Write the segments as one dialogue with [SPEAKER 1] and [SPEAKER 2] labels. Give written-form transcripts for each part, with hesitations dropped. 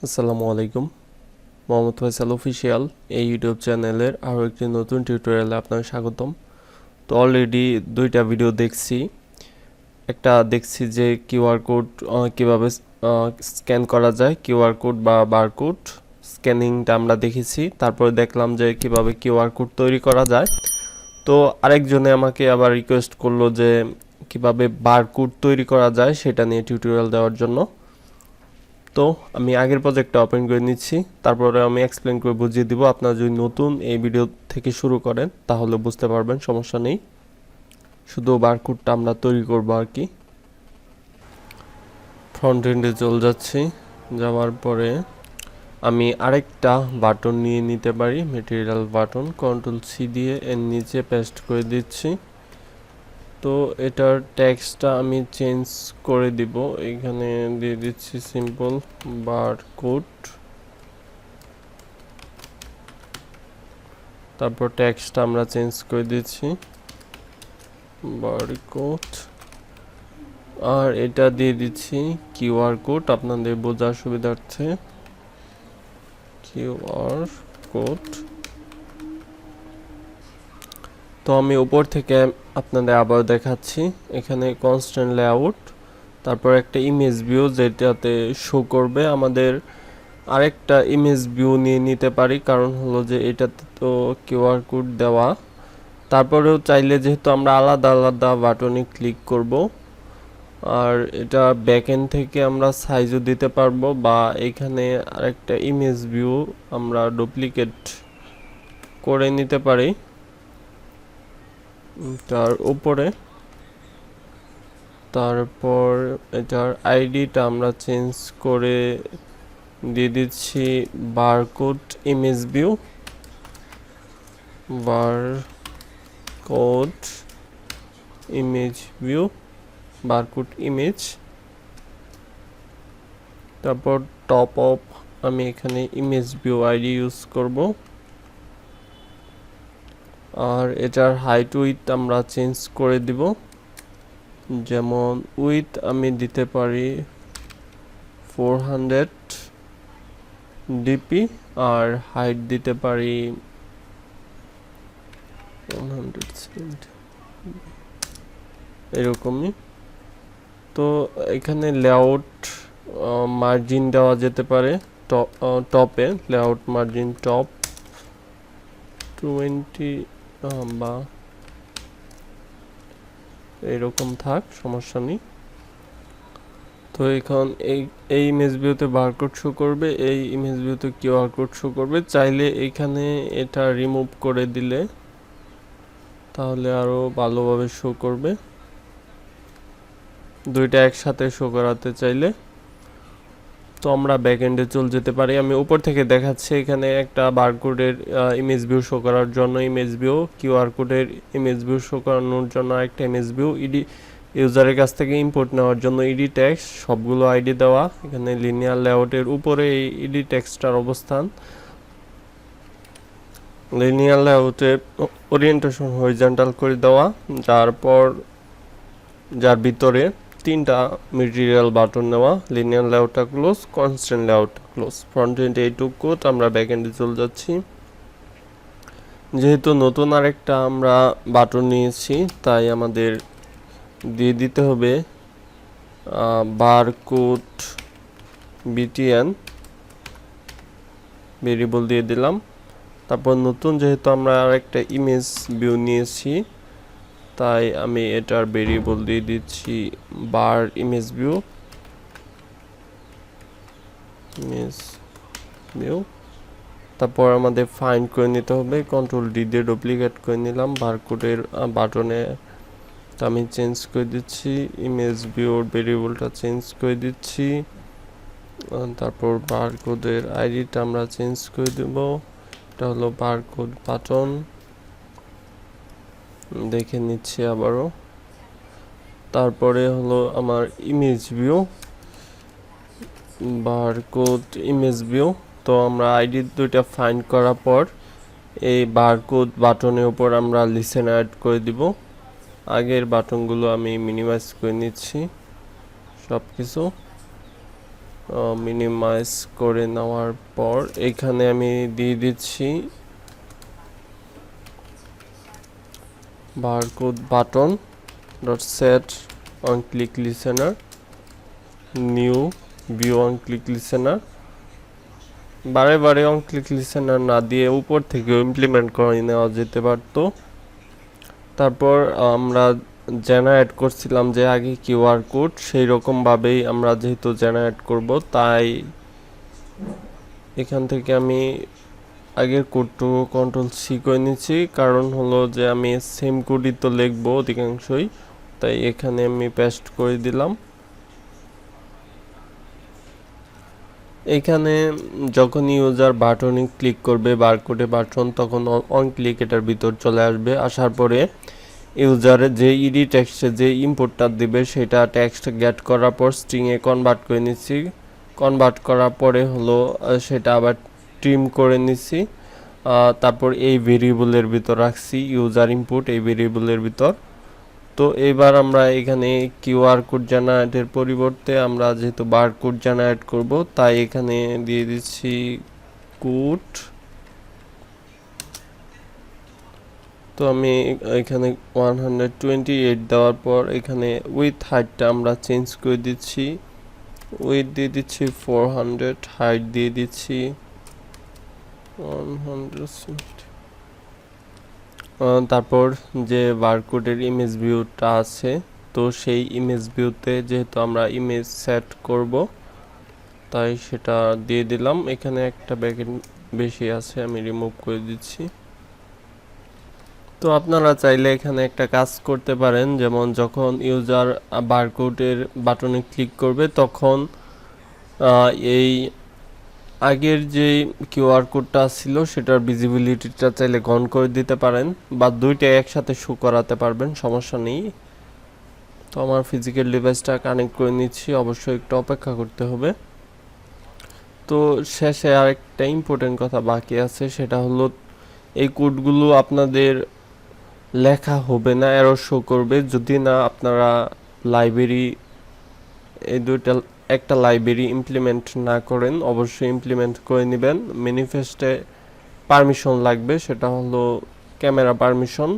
[SPEAKER 1] আসসালামু আলাইকুম। মোহাম্মদ ফয়সাল অফিসিয়াল এই ইউটিউব চ্যানেলের আরও একটি নতুন টিউটোরিয়ালে আপনাকে স্বাগতম। তো অলরেডি দুইটা ভিডিও দেখছি। একটা দেখছি যে কিউআর কোড কীভাবে স্ক্যান করা যায়, কিউআর কোড বা বারকোড স্ক্যানিংটা আমরা দেখেছি। তারপরে দেখলাম যে কিভাবে কিউআর কোড তৈরি করা যায়। তো আরেকজনে আমাকে আবার রিকোয়েস্ট করলো যে কিভাবে বারকোড তৈরি করা যায় সেটা নিয়ে টিউটোরিয়াল দেওয়ার জন্য। তো আমি আগের প্রজেক্টটা ওপেন করে নিচ্ছি, তারপরে আমি এক্সপ্লেন করে বুঝিয়ে দিব। আপনারা যদি নতুন এই ভিডিও থেকে শুরু করেন তাহলে বুঝতে পারবেন, সমস্যা নেই। শুধু বারকোডটা আমরা তৈরি করব আর কি। ফ্রন্ট এন্ডে চলে যাচ্ছি, যাওয়ার পরে আমি আরেকটা বাটন নিয়ে নিতে পারি, ম্যাটেরিয়াল বাটন, কন্ট্রোল সি দিয়ে এর নিচে পেস্ট করে দিচ্ছি। তো এটার টেক্সটটা আমি চেঞ্জ করে দিব, এখানে দিয়ে দিচ্ছি সিম্পল বারকোড। তারপর টেক্সটটা আমরা চেঞ্জ করে দিচ্ছি বারকোড, আর এটা দিয়ে দিচ্ছি কিউআর কোড আপনাদের বোঝার সুবিধার্থে। QR code. তো আমি উপর থেকে আপনাদের আবার দেখাচ্ছি, এখানে কনস্ট্যান্ট লেআউট, তারপর একটা ইমেজ ভিউ যেটাতে শো করবে। আমাদের আরেকটা ইমেজ ভিউ নিয়ে নিতে পারি, কারণ হলো যে এটাতে তো কিউআর কোড দেওয়া। তারপরেও চাইলে যেহেতু আমরা আলাদা আলাদা বাটনে ক্লিক করব, আর এটা ব্যাকএন্ড থেকে আমরা সাইজও দিতে পারবো, বা এখানে আরেকটা ইমেজ ভিউ আমরা ডুপ্লিকেট করে নিতে পারি তার উপরে। তারপর এটার আইডিটা আমরা চেঞ্জ করে দিয়ে দিচ্ছি barcode image view, barcode image view, barcode image. তারপর টপ অফ আমি এখানে ইমেজ ভিউ আইডি ইউজ করব, আর এটার হাইট উইথ আমরা চেঞ্জ করে দিব। যেমন উইথ আমি দিতে পারি 400 ডিপি, আর হাইট দিতে পারি 170 এরকমই। তো এখানে লেআউট মার্জিন দেওয়া যেতে পারে, টপে লেআউট মার্জিন টপ 20 বা এরকম থাক, সমস্যা নেই। তো এখন এই ইমেজ ভিউতে বারকোড শো করবে, এই ইমেজ ভিউতে কিউআর কোড শো করবে। চাইলে এখানে এটা রিমুভ করে দিলে তাহলে আরো ভালোভাবে শো করবে, দুইটা একসাথে শো করাতে চাইলে। তো আমরা ব্যাকএন্ডে চলে যেতে পারি। আমি উপর থেকে দেখাচ্ছি, এখানে একটা বারকোডের ইমেজ ভিউ শো করার জন্য ইমেজ ভিউ, কিউআর কোডের ইমেজ ভিউ শো করানোর জন্য একটা ইমেজ ভিউ, ইডি ইউজারের কাছ থেকে ইম্পোর্ট নেওয়ার জন্য ইডি ট্যাক্স, সবগুলো আইডি দেওয়া। এখানে লিনিয়ার লেআউটের উপরে এই ইডি ট্যাক্সটার অবস্থান। লিনিয়ার লেআউটের ওরিয়েন্টেশন হরিজন্টাল করে দেওয়া, যার ভিতরে তিনটা ম্যাটেরিয়াল বাটন নেওয়া। লিনিয়ার লেআউটটা ক্লোজ, কনস্ট্যান্ট লেআউটটা ক্লোজ। ফ্রন্ট এন্ডে এইটুকু কোড, আমরা ব্যাক এন্ডে চলে যাচ্ছি। যেহেতু নতুন আরেকটা আমরা বাটন নিয়েছি, তাই আমাদের দিয়ে দিতে হবে বারকোড বিটিএন ভেরিয়েবল দিয়ে দিলাম। তারপর নতুন যেহেতু আমরা আরেকটা ইমেজ ভিউ নিয়েছি, তাই আমি এটার ভেরিয়েবল দিয়ে দিচ্ছি বার ইমেজ ভিউ, তারপর আমাদের ফাইন্ড করে নিতে হবে, কন্ট্রোল ডি দিয়ে ডুপ্লিকেট করে নিলাম। বারকোডের বাটনে আমি চেঞ্জ করে দিচ্ছি, ইমেজ ভিউর ভেরিয়েবলটা চেঞ্জ করে দিচ্ছি। তারপর বারকোডের আইডিটা আমরা চেঞ্জ করে দেব, এটা হলো বারকোড বাটন। দেখে নিচ্ছি আবারও। তারপরে হলো আমার image view, barcode image view. তো আমরা আইডি দুইটা ফাইন্ড করার পর এই বারকোড বাটনের উপর আমরা লিসেন অ্যাড করে দিব। আগের বাটনগুলো আমি মিনিমাইজ করে নিচ্ছি সব কিছু। মিনিমাইজ করে নেওয়ার পর এখানে আমি দিয়ে দিচ্ছি barcode button dot set on click listener new view on click listener. বারে বারে অন ক্লিক লিসেনার না দিয়ে উপর থেকে ইমপ্লিমেন্ট করে নেওয়া যেতে পারতো। তারপর আমরা জেনারেট করছিলাম যে আগে কিউআর কোড, সেই রকমভাবেই আমরা যেহেতু জেনারেট করব, তাই এখান থেকে আমি আগের কোডটু কন্ট্রোল-C করে নিচ্ছি। কারণ হলো যে আমি সেম কোডই তো লিখবো অধিকাংশই, তাই এখানে আমি পেস্ট করে দিলাম। এখানে যখন ইউজার বাটনে ক্লিক করবে বারকোডে বাটন, তখন অন ক্লিক এটার ভিতর চলে আসবে। আসার পরে ইউজারে যে ইডি টেক্সটে যে ইনপুটটা দিবে সেটা টেক্সট গেট করার পর স্ট্রিংয়ে কনভার্ট করে নিচ্ছি। কনভার্ট করার পরে হলো সেটা আবার ট্রিম করে নিচ্ছি। তারপর এই ভেরিয়েবলের ভিতর রাখছি ইউজার ইনপুট এই ভেরিয়েবলের ভিতর। তো এবার আমরা এখানে কিউআর কোড জেনারেটের পরিবর্তে আমরা যেহেতু বারকোড জেনারেট করব, তাই এখানে দিয়ে দিচ্ছি কোড। তো আমি এখানে 128 দেওয়ার পর এখানে উইথ হাইটটা আমরা চেঞ্জ করে দিচ্ছি, উইথ দিয়ে দিচ্ছি 400, হাইট দিয়ে দিচ্ছি 100। তারপর যে বারকোডের ইমেজ ভিউটা আছে, তো সেই ইমেজ ভিউতে যেহেতু আমরা ইমেজ সেট করব, তাই সেটা দিয়ে দিলাম। এখানে একটা ব্যাকেট বেশি আছে, আমি রিমুভ করে দিচ্ছি। তো আপনারা চাইলে এখানে একটা কাজ করতে পারেন, যেমন যখন ইউজার বারকোডের বাটনে ক্লিক করবে তখন এই আগের যে কিউআর কোডটা ছিল সেটার ভিজিবিলিটিটা চাইলে অন করে দিতে পারেন, বা দুইটাই একসাথে শো করাতে পারবেন, সমস্যা নেই। তো আমার ফিজিক্যাল ডিভাইসটা কানেক্ট করে নিচ্ছি, অবশ্যই একটু অপেক্ষা করতে হবে। তো শেষে আরেকটা ইম্পর্টেন্ট কথা বাকি আছে, সেটা হলো এই কোডগুলো আপনাদের লেখা হবে না, এরর শো করবে যদি না আপনারা লাইব্রেরি এই দুইটা একটা লাইব্রেরি ইমপ্লিমেন্ট না করেন। অবশ্যই ইমপ্লিমেন্ট করে নেবেন। ম্যানিফেস্টে পারমিশন লাগবে, সেটা হলো ক্যামেরা পারমিশন।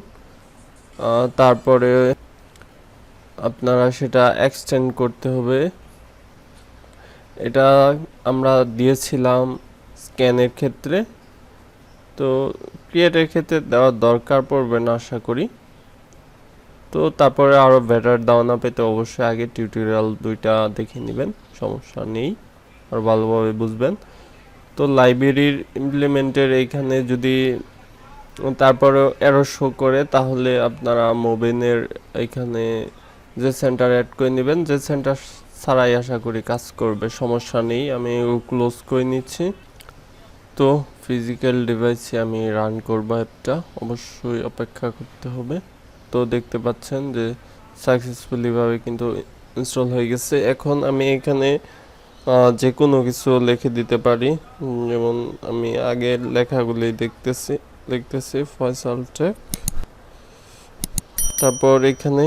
[SPEAKER 1] তারপরে আপনারা সেটা এক্সটেন্ড করতে হবে। এটা আমরা দিয়েছিলাম স্ক্যানের ক্ষেত্রে, তো ক্রিয়েটের ক্ষেত্রে দেওয়ার দরকার পড়বে না আশা করি। তো তারপরে আরও বেটার ধারণা পেতে অবশ্যই আগে টিউটোরিয়াল দুইটা দেখে নেবেন, সমস্যা নেই, আর ভালোভাবে বুঝবেন। তো লাইব্রেরির ইমপ্লিমেন্টের এইখানে যদি তারপরে এরর শো করে, তাহলে আপনারা মোবিনের এখানে যে সেন্টার অ্যাড করে নেবেন, যে সেন্টার ছাড়াই আশা করি কাজ করবে, সমস্যা নেই। আমি ক্লোজ করে নিচ্ছি। তো ফিজিক্যাল ডিভাইসে আমি রান করব অ্যাপটা, অবশ্যই অপেক্ষা করতে হবে। তো দেখতে পাচ্ছেন যে সাকসেসফুলিভাবে কিন্তু ইনস্টল হয়ে গেছে। এখন আমি এখানে যে কোনো কিছু লিখে দিতে পারি, যেমন আমি আগের লেখাগুলি লিখতেছি ফয়সাল টেক। তারপর এখানে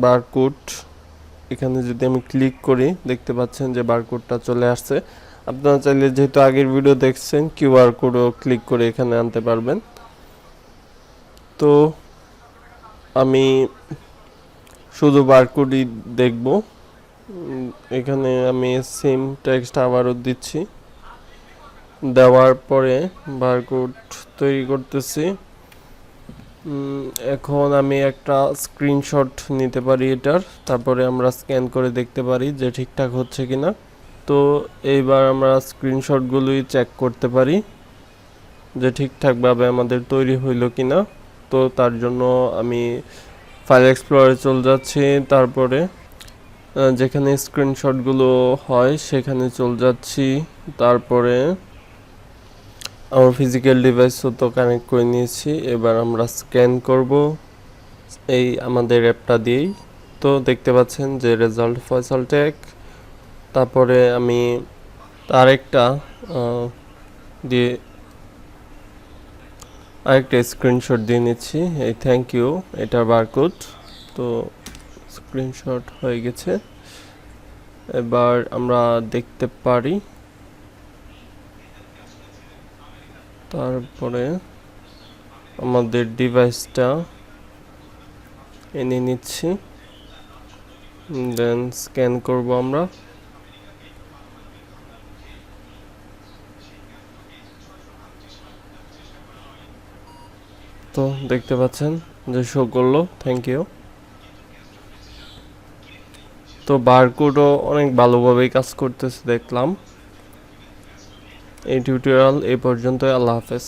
[SPEAKER 1] বারকোড, এখানে যদি আমি ক্লিক করি দেখতে পাচ্ছেন যে বারকোডটা চলে আসছে। আপনারা চাইলে যেহেতু আগের ভিডিও দেখছেন কিউআর কোডও ক্লিক করে এখানে আনতে পারবেন। তো আমি শুধু বারকোডই দেখব। এখানে আমি সেম টেক্সট আবারও দিচ্ছি, দেওয়ার পরে বারকোড তৈরি করতেছি। এখন আমি একটা স্ক্রিনশট নিতে পারি এটার, তারপরে আমরা স্ক্যান করে দেখতে পারি যে ঠিকঠাক হচ্ছে কিনা। তো এইবার আমরা স্ক্রিনশটগুলোই চেক করতে পারি যে ঠিকঠাকভাবে আমাদের তৈরি হইলো কিনা। তো তার জন্য আমি ফাইল এক্সপ্লোরারে চলে যাচ্ছি, তারপরে যেখানে স্ক্রিনশটগুলো হয় সেখানে চলে যাচ্ছি। তারপরে আমার ফিজিক্যাল ডিভাইসও তো কানেক্ট করে নিয়েছি, এবার আমরা স্ক্যান করব এই আমাদের অ্যাপটা দিয়েই। তো দেখতে পাচ্ছেন যে রেজাল্ট ফয়সাল টেক। তারপরে আমি আরেকটা স্ক্রিনশট দিয়ে নিচ্ছি, এই থ্যাংক ইউ, এটার বারকোড। তো স্ক্রিনশট হয়ে গেছে। এবার আমরা দেখতে পারি। তারপরে আমাদের ডিভাইসটা এনে নিচ্ছি, দেন স্ক্যান করব আমরা। তো দেখতে পাচ্ছেন যে শো করলো, থ্যাংক ইউ। তো বারকোডও অনেক ভালোভাবেই কাজ করতেছে দেখলাম। এই টিউটোরিয়াল এই পর্যন্তই, আল্লাহ হাফেজ।